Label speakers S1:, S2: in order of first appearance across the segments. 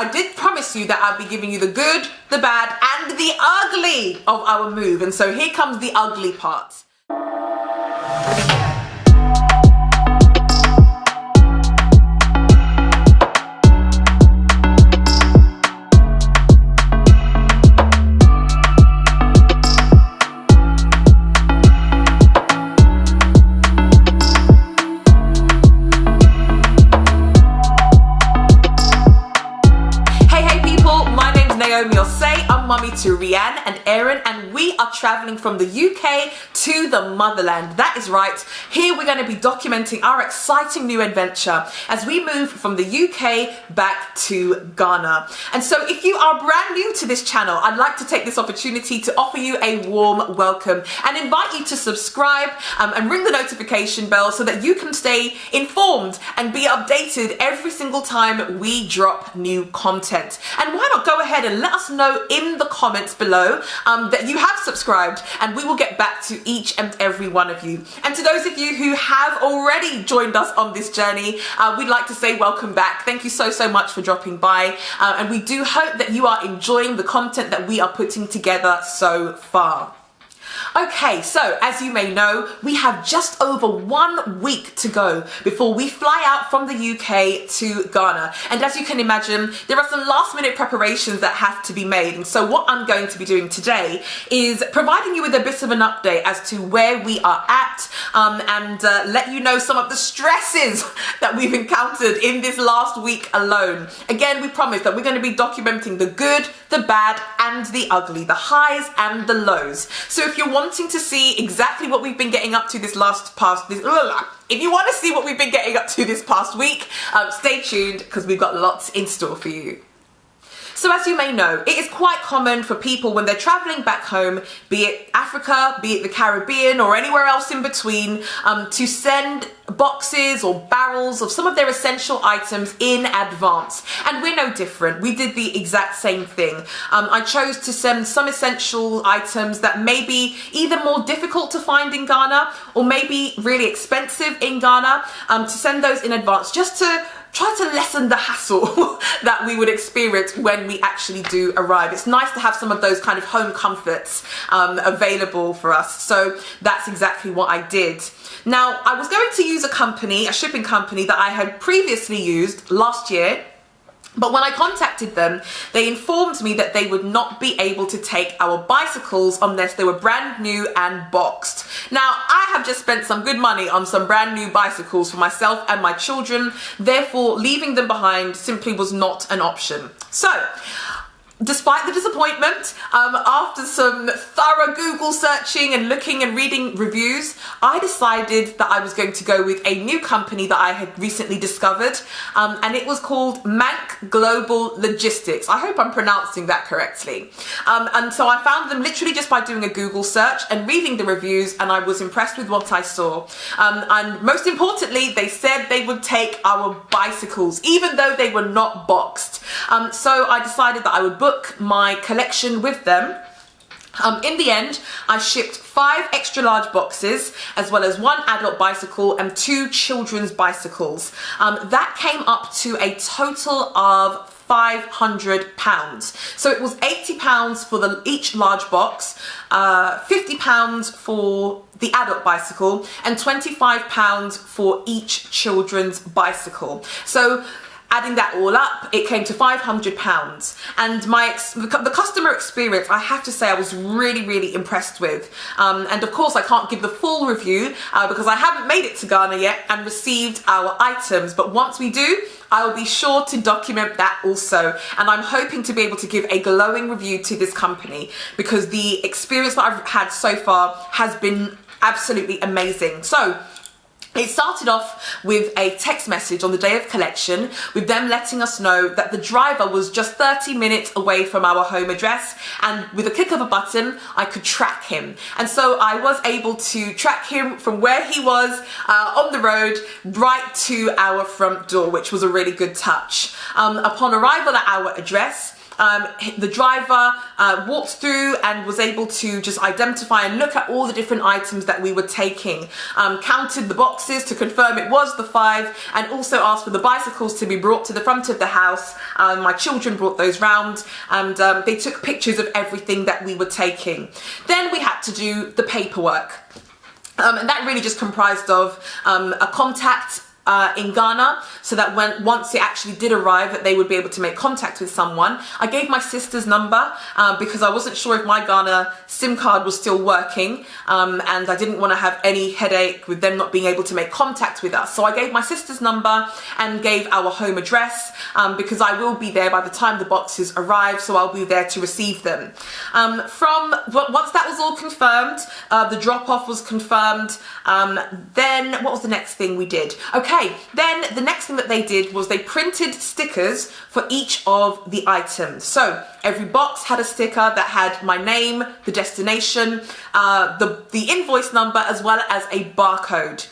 S1: I did promise you that I'd be giving you the good, the bad, and the ugly of our move. And so here comes the ugly part. I'm mummy to Rianne and Aaron, and we are traveling from the UK to the motherland. That is right. Here we're going to be documenting our exciting new adventure as we move from the UK back to Ghana. And so if you are brand new to this channel, I'd like to take this opportunity to offer you a warm welcome and invite you to subscribe and ring the notification bell so that you can stay informed and be updated every single time we drop new content. And why not go ahead and let us know in the comments below that you have subscribed, and we will get back to each and every one of you. And to those of you who have already joined us on this journey, we'd like to say welcome back. Thank you so much for dropping by, and we do hope that you are enjoying the content that we are putting together so far. Okay, so as you may know, we have just over 1 week to go before we fly out from the UK to Ghana. And as you can imagine, there are some last minute preparations that have to be made. And so what I'm going to be doing today is providing you with a bit of an update as to where we are at, and let you know some of the stresses that we've encountered in this last week alone. Again, we promise that we're going to be documenting the good, the bad, and the ugly, the highs and the lows. So if you're wanting to see exactly what we've been getting up to if you want to see what we've been getting up to this past week, stay tuned because we've got lots in store for you. So as you may know, it is quite common for people when they're traveling back home, be it Africa, be it the Caribbean, or anywhere else in between, to send boxes or barrels of some of their essential items in advance. And we're no different. We did the exact same thing. I chose to send some essential items that may be either more difficult to find in Ghana or maybe really expensive in Ghana, to send those in advance just to try to lessen the hassle that we would experience when we actually do arrive. It's nice to have some of those kind of home comforts available for us. So that's exactly what I did. Now, I was going to use a shipping company that I had previously used last year. But when I contacted them, they informed me that they would not be able to take our bicycles unless they were brand new and boxed. Now, I have just spent some good money on some brand new bicycles for myself and my children. Therefore, leaving them behind simply was not an option. So, despite the disappointment, after some thorough Google searching and looking and reading reviews, I decided that I was going to go with a new company that I had recently discovered, and it was called Mank Global Logistics. I hope I'm pronouncing that correctly. And so I found them literally just by doing a Google search and reading the reviews, and I was impressed with what I saw. And most importantly, they said they would take our bicycles, even though they were not boxed. So I decided that I would book my collection with them. In the end, I shipped 5 extra large boxes, as well as 1 adult bicycle and 2 children's bicycles. That came up to a total of £500. So it was £80 for each large box, £50 for the adult bicycle, and £25 for each children's bicycle. So adding that all up, it came to £500. And the customer experience, I have to say, I was really impressed with. And of course, I can't give the full review because I haven't made it to Ghana yet and received our items. But once we do, I will be sure to document that also. And I'm hoping to be able to give a glowing review to this company because the experience that I've had so far has been absolutely amazing. So it started off with a text message on the day of collection with them letting us know that the driver was just 30 minutes away from our home address, and with a click of a button I could track him. And so I was able to track him from where he was on the road right to our front door, which was a really good touch. Upon arrival at our address, The driver walked through and was able to just identify and look at all the different items that we were taking, counted the boxes to confirm it was the 5, and also asked for the bicycles to be brought to the front of the house. My children brought those round, and they took pictures of everything that we were taking. Then we had to do the paperwork, and that really just comprised of a contact in Ghana, so that once it actually did arrive, that they would be able to make contact with someone. I gave my sister's number because I wasn't sure if my Ghana SIM card was still working, and I didn't want to have any headache with them not being able to make contact with us. So I gave my sister's number and gave our home address, because I will be there by the time the boxes arrive, so I'll be there to receive them. Once that was all confirmed, the drop-off was confirmed, then what was the next thing we did? Okay, then the next thing that they did was they printed stickers for each of the items. So every box had a sticker that had my name, the destination, the invoice number, as well as a barcode,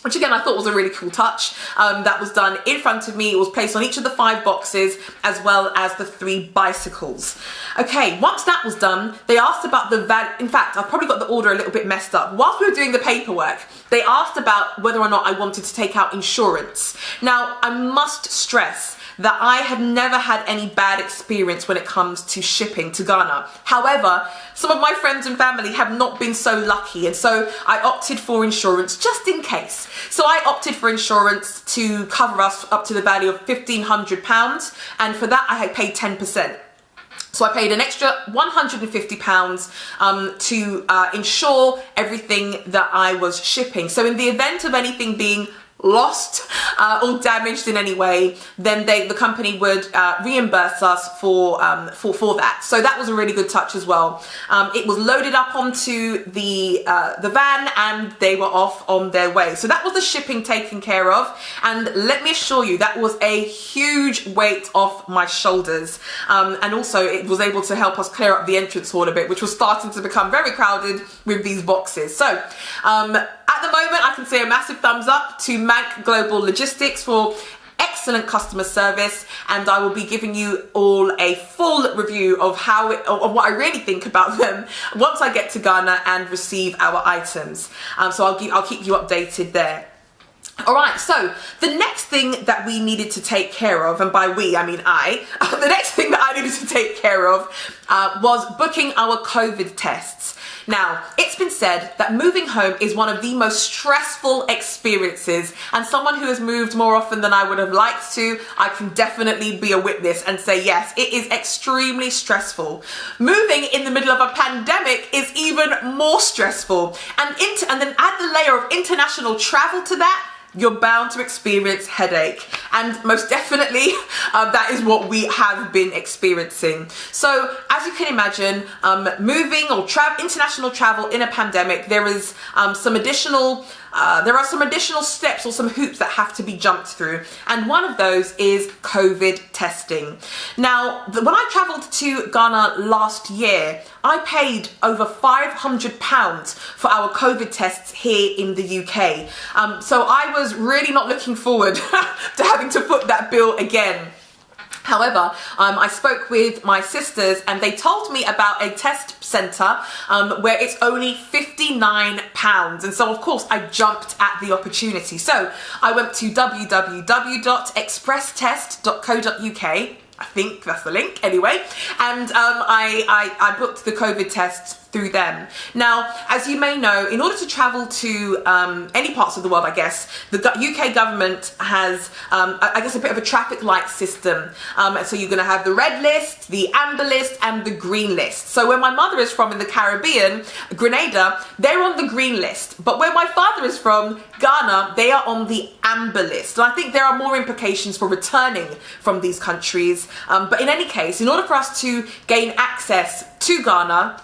S1: which again I thought was a really cool touch. That was done in front of me. It was placed on each of the 5 boxes, as well as the 3 bicycles. Okay, once that was done, they asked about the value. In fact, I've probably got the order a little bit messed up. Whilst we were doing the paperwork, they asked about whether or not I wanted to take out insurance. Now, I must stress that I have never had any bad experience when it comes to shipping to Ghana. However, some of my friends and family have not been so lucky, and so I opted for insurance just in case. So I opted for insurance to cover us up to the value of £1,500, and for that I had paid 10%. So I paid an extra £150 to insure everything that I was shipping. So in the event of anything being lost or damaged in any way, then the company would reimburse us for that. So that was a really good touch as well. It was loaded up onto the van, and they were off on their way. So that was the shipping taken care of, and let me assure you, that was a huge weight off my shoulders. And also it was able to help us clear up the entrance hall a bit, which was starting to become very crowded with these boxes. So at the moment, I can say a massive thumbs up to Mank Global Logistics for excellent customer service, and I will be giving you all a full review of of what I really think about them once I get to Ghana and receive our items. So I'll keep you updated there. All right, so the next thing that we needed to take care of, and by we, I mean I, the next thing that I needed to take care of was booking our COVID tests. Now, it's been said that moving home is one of the most stressful experiences, and someone who has moved more often than I would have liked to, I can definitely be a witness and say yes, it is extremely stressful. Moving in the middle of a pandemic is even more stressful, and then add the layer of international travel to that, you're bound to experience headache, and most definitely that is what we have been experiencing. So as you can imagine, moving or international travel in a pandemic, there is some additional steps or some hoops that have to be jumped through, and one of those is COVID testing. Now, when I travelled to Ghana last year, I paid over £500 for our COVID tests here in the UK. So I was really not looking forward to having to foot that bill again. However, I spoke with my sisters, and they told me about a test centre where it's only £59, and so of course I jumped at the opportunity. So I went to www.expresstest.co.uk. I think that's the link anyway, and I booked the COVID tests through them. Now, as you may know, in order to travel to any parts of the world, I guess, the UK government has, I guess, a bit of a traffic light system. So you're going to have the red list, the amber list, and the green list. So where my mother is from in the Caribbean, Grenada, they're on the green list. But where my father is from, Ghana, they are on the amber list. And I think there are more implications for returning from these countries. But in any case, in order for us to gain access to Ghana,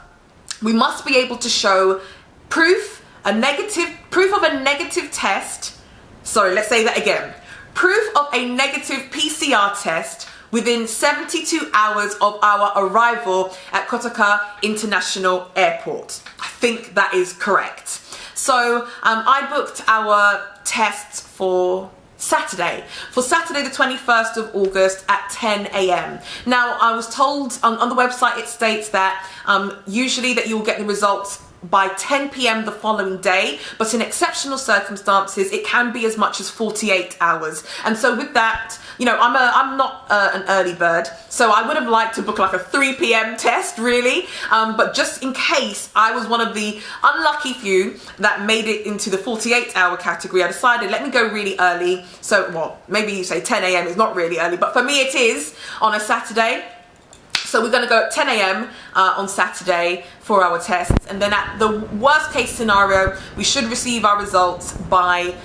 S1: we must be able to show proof of a negative test. Sorry, let's say that again. Proof of a negative PCR test within 72 hours of our arrival at Kotoka International Airport. I think that is correct. So I booked our tests for Saturday, for Saturday the 21st of August at 10 a.m. Now, I was told on the website, it states that usually that you'll get the results by 10 p.m. the following day, but in exceptional circumstances it can be as much as 48 hours. And so with that, you know, I'm not an early bird, so I would have liked to book like a 3 p.m. test really, but just in case I was one of the unlucky few that made it into the 48-hour category, I decided let me go really early. So, well, maybe you say 10 a.m. is not really early, but for me it is on a Saturday. So we're going to go at 10 a.m. On Saturday for our tests, and then at the worst case scenario we should receive our results by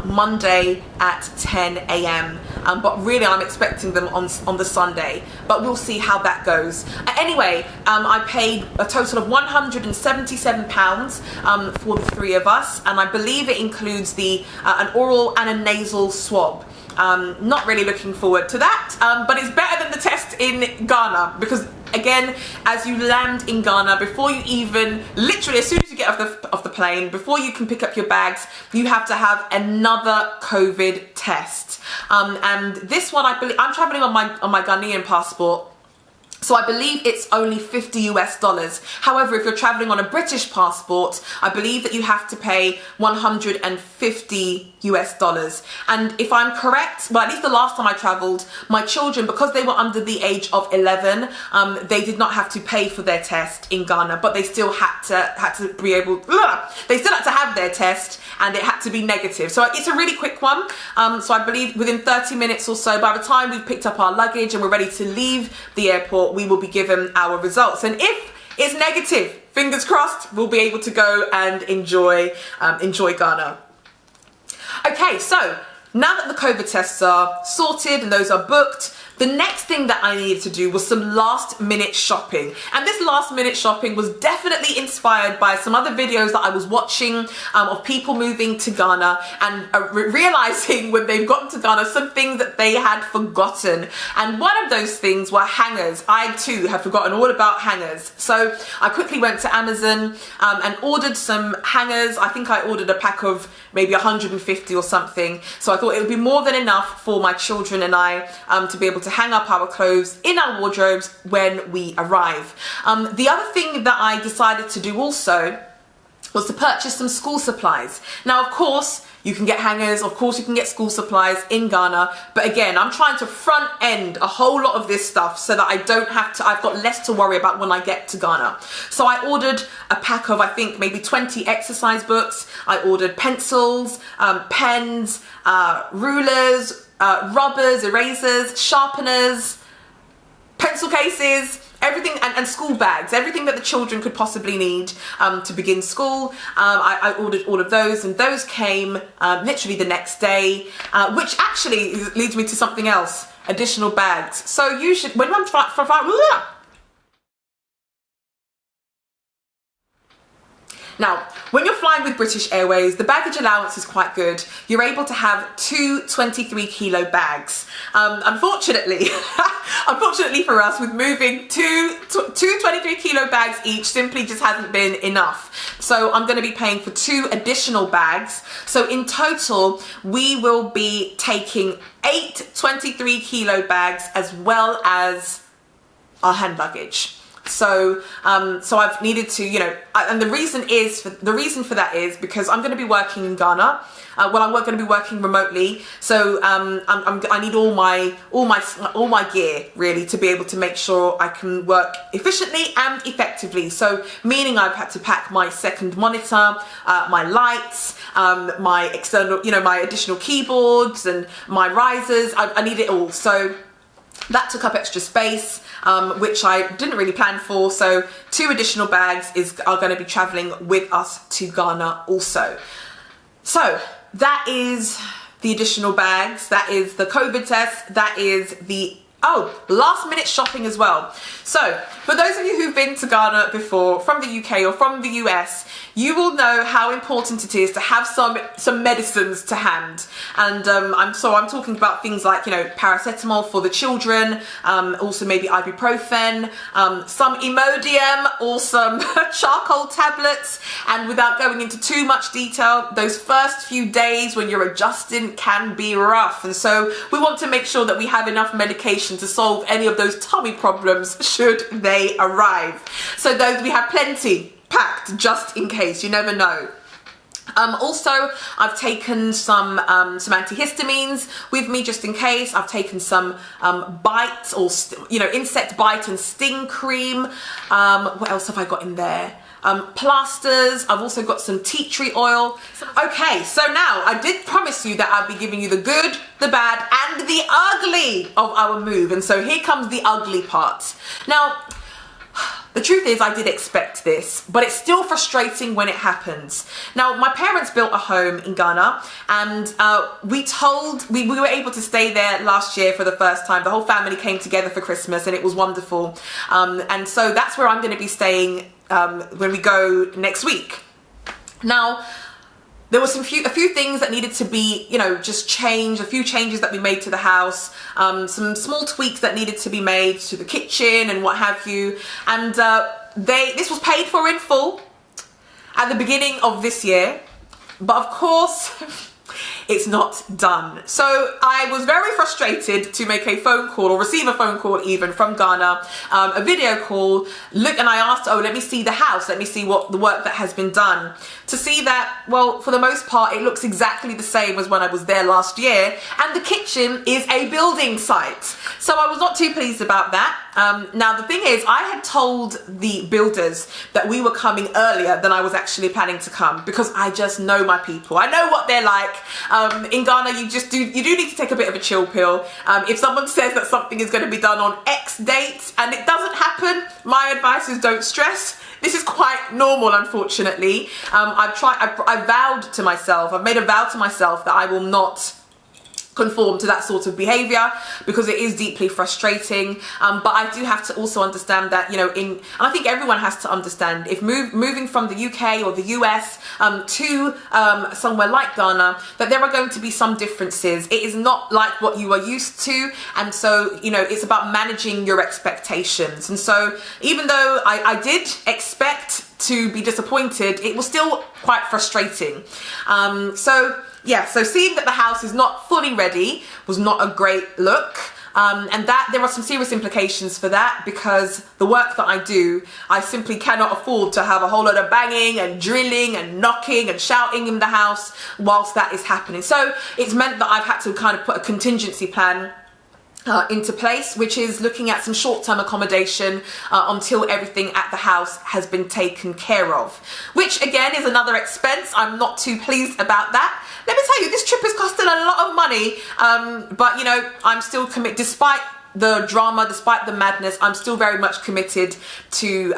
S1: Monday at 10 a.m. But really I'm expecting them on the Sunday, but we'll see how that goes. Anyway, I paid a total of £177 for the three of us, and I believe it includes an oral and a nasal swab. Not really looking forward to that, but it's better than the test in Ghana, because again, as you land in Ghana, before you even, literally as soon as you get off the plane, before you can pick up your bags, you have to have another COVID test. And this one, I believe, I'm traveling on my Ghanaian passport, so I believe it's only $50 US. However, if you're traveling on a British passport, I believe that you have to pay $150 US. And if I'm correct, well, at least the last time I traveled, my children, because they were under the age of 11, they did not have to pay for their test in Ghana, but they still had to be able, they still had to have their test, and it had to be negative. So it's a really quick one. So I believe within 30 minutes or so, by the time we've picked up our luggage and we're ready to leave the airport, we will be given our results. And if it's negative, fingers crossed, we'll be able to go and enjoy Ghana. Okay, so now that the COVID tests are sorted and those are booked, the next thing that I needed to do was some last minute shopping. And this last minute shopping was definitely inspired by some other videos that I was watching of people moving to Ghana and realizing when they've gotten to Ghana some things that they had forgotten. And one of those things were hangers. I too have forgotten all about hangers. So I quickly went to Amazon and ordered some hangers. I think I ordered a pack of maybe 150 or something. So I thought it would be more than enough for my children and I to be able to hang up our clothes in our wardrobes when we arrive. The other thing that I decided to do also was to purchase some school supplies. Now, of course, you can get hangers, of course you can get school supplies in Ghana, but again, I'm trying to front end a whole lot of this stuff so that I don't have to, I've got less to worry about when I get to Ghana. So I ordered a pack of, I think, maybe 20 exercise books. I ordered pencils, pens, rulers, rubbers, erasers, sharpeners, pencil cases, everything, and school bags, everything that the children could possibly need to begin school. I ordered all of those, and those came literally the next day, which actually leads me to something else, additional bags. So you should, when I'm now, when you're flying with British Airways, the baggage allowance is quite good. You're able to have two 23-kilo bags. Unfortunately, unfortunately for us, with moving two 23-kilo bags each simply just hasn't been enough. So I'm going to be paying for two additional bags. So in total, we will be taking 8 23-kilo bags as well as our hand luggage. So I've needed to, you know, and the reason for that is because I'm going to be working in Ghana. Well, I'm going to be working remotely, so I need all my gear really to be able to make sure I can work efficiently and effectively. So meaning I've had to pack my second monitor, my lights, my external, you know, my additional keyboards and my risers. I need it all. So that took up extra space, which I didn't really plan for. So 2 additional bags are going to be traveling with us to Ghana also. So that is the additional bags, that is the COVID test, that is the Oh, last minute shopping as well. So, for those of you who've been to Ghana before, from the UK or from the US, you will know how important it is to have some medicines to hand. And I'm talking about things like, paracetamol for the children, also maybe ibuprofen, some Imodium or some charcoal tablets. And without going into too much detail, those first few days when you're adjusting can be rough. And so we want to make sure that we have enough medication to solve any of those tummy problems should they arrive. So those we have plenty packed just in case, you never know. Also, I've taken some antihistamines with me just in case. I've taken some bite or insect bite and sting cream. What else have I got in there? Plasters. I've also got some tea tree oil. Okay, so now I did promise you that I'd be giving you the good, the bad, and the ugly of our move. And so here comes the ugly part. Now, the truth is I did expect this, but it's still frustrating when it happens. Now, my parents built a home in Ghana, and we were able to stay there last year for the first time. The whole family came together for Christmas, and it was wonderful. And so that's where I'm going to be staying when we go next week. Now, there was a few things that needed to be, just changed, a few changes that we made to the house, some small tweaks that needed to be made to the kitchen and what have you. And this was paid for in full at the beginning of this year, but of course, it's not done. So I was very frustrated to make a phone call or receive a phone call even from Ghana, a video call, and I asked, let me see the house, let me see what the work that has been done, to see that, well, for the most part, it looks exactly the same as when I was there last year, and the kitchen is a building site. So I was not too pleased about that. Now the thing is, I had told the builders that we were coming earlier than I was actually planning to come, because I just know my people. I know what they're like. In Ghana, you do need to take a bit of a chill pill. If someone says that something is going to be done on X date and it doesn't happen, my advice is don't stress. This is quite normal, unfortunately. I've vowed to myself, I've made a vow to myself that I will not conform to that sort of behavior, because it is deeply frustrating. But I do have to also understand that, and I think everyone has to understand, if moving from the UK or the US to somewhere like Ghana, that there are going to be some differences. It is not like what you are used to, and so it's about managing your expectations. And so even though I did expect to be disappointed, it was still quite frustrating. So seeing that the house is not fully ready was not a great look. And that there are some serious implications for that, because the work that I do, I simply cannot afford to have a whole lot of banging and drilling and knocking and shouting in the house whilst that is happening. So it's meant that I've had to kind of put a contingency plan into place, which is looking at some short-term accommodation until everything at the house has been taken care of, which again is another expense. I'm not too pleased about that. Let me tell you, this trip has costed a lot of money, but I'm still committed. Despite the drama, despite the madness, I'm still very much committed to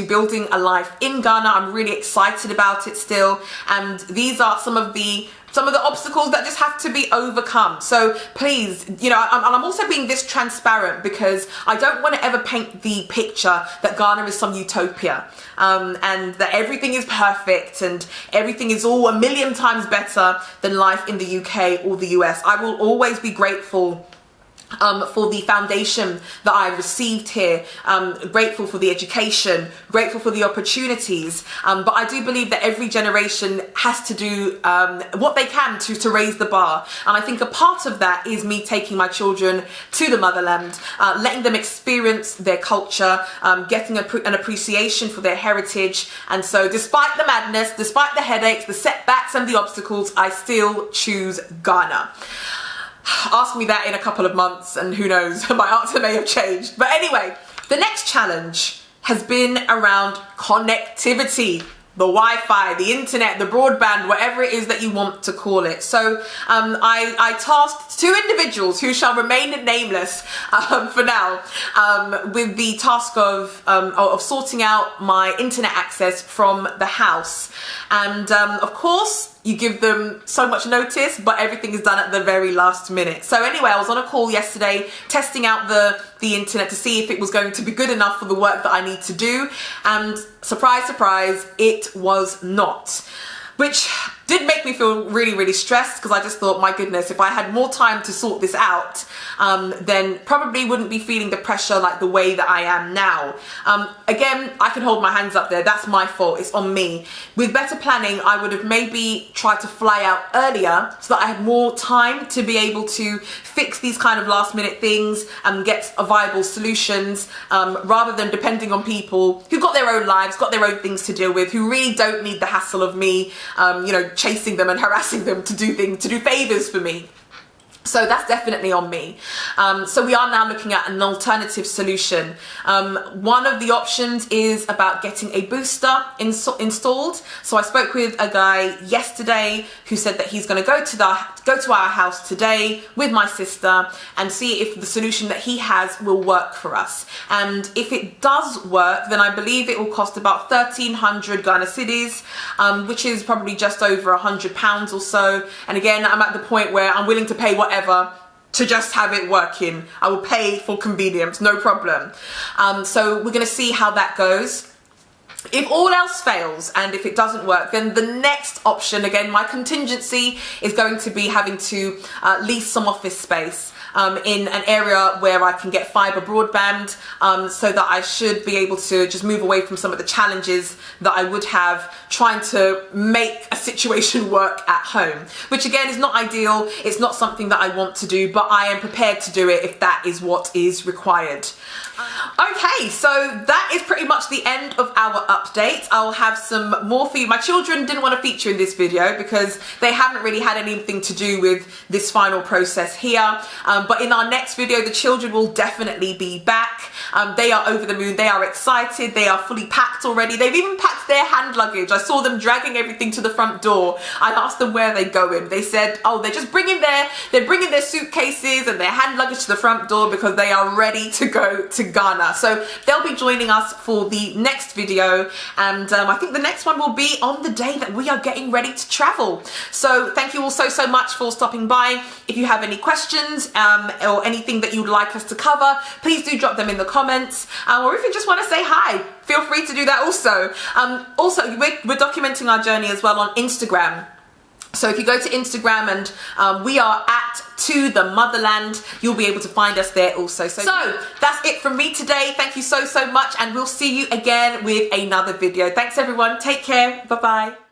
S1: building a life in Ghana. I'm really excited about it still, and these are some of the obstacles that just have to be overcome. So please, I'm also being this transparent because I don't want to ever paint the picture that Ghana is some utopia, and that everything is perfect and everything is all a million times better than life in the UK or the US. I will always be grateful for the foundation that I received here, grateful for the education, grateful for the opportunities, but I do believe that every generation has to do what they can to raise the bar, and I think a part of that is me taking my children to the motherland, letting them experience their culture, getting an appreciation for their heritage. And so despite the madness, despite the headaches, the setbacks and the obstacles, I still choose Ghana. Ask me that in a couple of months and who knows, my answer may have changed. But anyway, the next challenge has been around connectivity, the Wi-Fi, the internet, the broadband, whatever it is that you want to call it. So I tasked two individuals who shall remain nameless for now with the task of sorting out my internet access from the house. And of course, you give them so much notice, but everything is done at the very last minute. So anyway, I was on a call yesterday testing out the internet to see if it was going to be good enough for the work that I need to do, and surprise, surprise, it was not. Which did make me feel really, really stressed, because I just thought, my goodness, if I had more time to sort this out, then probably wouldn't be feeling the pressure like the way that I am now. Again, I can hold my hands up there. That's my fault. It's on me. With better planning, I would have maybe tried to fly out earlier so that I had more time to be able to fix these kind of last minute things and get viable solutions, rather than depending on people who've got their own lives, got their own things to deal with, who really don't need the hassle of me, you know, chasing them and harassing them to do things, to do favors for me. So that's definitely on me. So we are now looking at an alternative solution. One of the options is about getting a booster installed. So I spoke with a guy yesterday who said that he's going to go to our house today with my sister and see if the solution that he has will work for us. And if it does work, then I believe it will cost about 1,300 Ghana cedis, which is probably just over £100 or so. And again, I'm at the point where I'm willing to pay whatever to just have it working. I will pay for convenience, no problem. So we're going to see how that goes. If all else fails and if it doesn't work, then the next option, again, my contingency is going to be having to lease some office space in an area where I can get fibre broadband, so that I should be able to just move away from some of the challenges that I would have trying to make a situation work at home, which again is not ideal. It's not something that I want to do, but I am prepared to do it if that is what is required. Okay, so that is pretty much the end of our update. I'll have some more for you. My children didn't want to feature in this video because they haven't really had anything to do with this final process here. But in our next video, the children will definitely be back. They are over the moon. They are excited. They are fully packed already. They've even packed their hand luggage. I saw them dragging everything to the front door. I asked them where they're going. They said, oh, they're just bringing their suitcases and their hand luggage to the front door because they are ready to go to Ghana. So they'll be joining us for the next video, and I think the next one will be on the day that we are getting ready to travel. So thank you all so much for stopping by. If you have any questions or anything that you'd like us to cover, please do drop them in the comments, or if you just want to say hi, feel free to do that also. Also, we're documenting our journey as well on Instagram. So if you go to Instagram and we are at To The Motherland, you'll be able to find us there also. So that's it from me today. Thank you so much, and we'll see you again with another video. Thanks everyone. Take care. Bye bye.